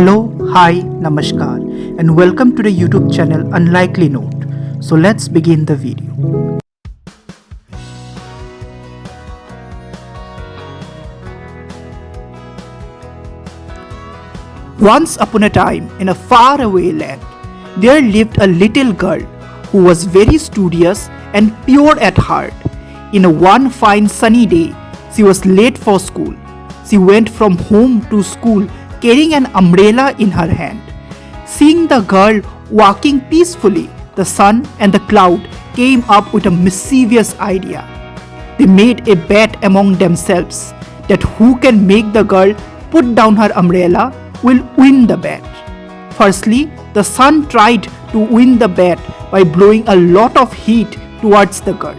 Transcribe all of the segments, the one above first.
Hello, hi, namaskar, and welcome to the YouTube channel Unlikely Note. So let's begin the video. Once upon a time, in a faraway land, there lived a little girl who was very studious and pure at heart. In a one fine sunny day, she was late for school. She went from home to school carrying an umbrella in her hand. Seeing the girl walking peacefully, the sun and the cloud came up with a mischievous idea. They made a bet among themselves that who can make the girl put down her umbrella will win the bet. Firstly, the sun tried to win the bet by blowing a lot of heat towards the girl.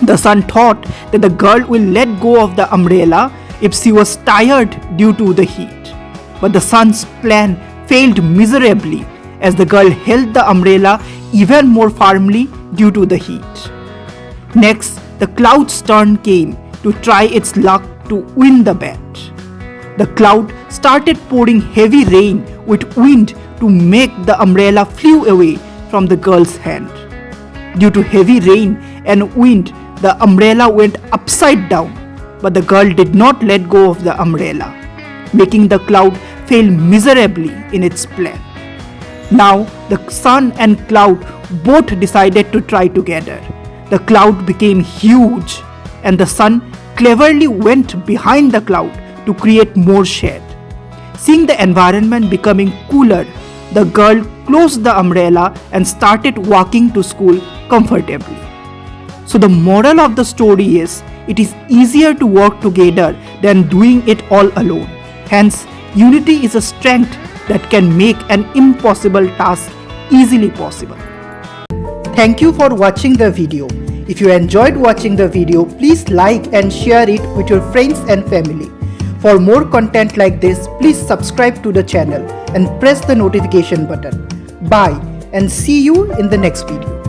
The sun thought that the girl will let go of the umbrella if she was tired due to the heat. But the sun's plan failed miserably as the girl held the umbrella even more firmly due to the heat. Next, the cloud's turn came to try its luck to win the bet. The cloud started pouring heavy rain with wind to make the umbrella flew away from the girl's hand. Due to heavy rain and wind, the umbrella went upside down, but the girl did not let go of the umbrella, making the cloud fail miserably in its plan. Now, the sun and cloud both decided to try together. The cloud became huge, and the sun cleverly went behind the cloud to create more shade. Seeing the environment becoming cooler, the girl closed the umbrella and started walking to school comfortably. So the moral of the story is, it is easier to work together than doing it all alone. Hence, unity is a strength that can make an impossible task easily possible. Thank you for watching the video. If you enjoyed watching the video, please like and share it with your friends and family. For more content like this, please subscribe to the channel and press the notification button. Bye and see you in the next video.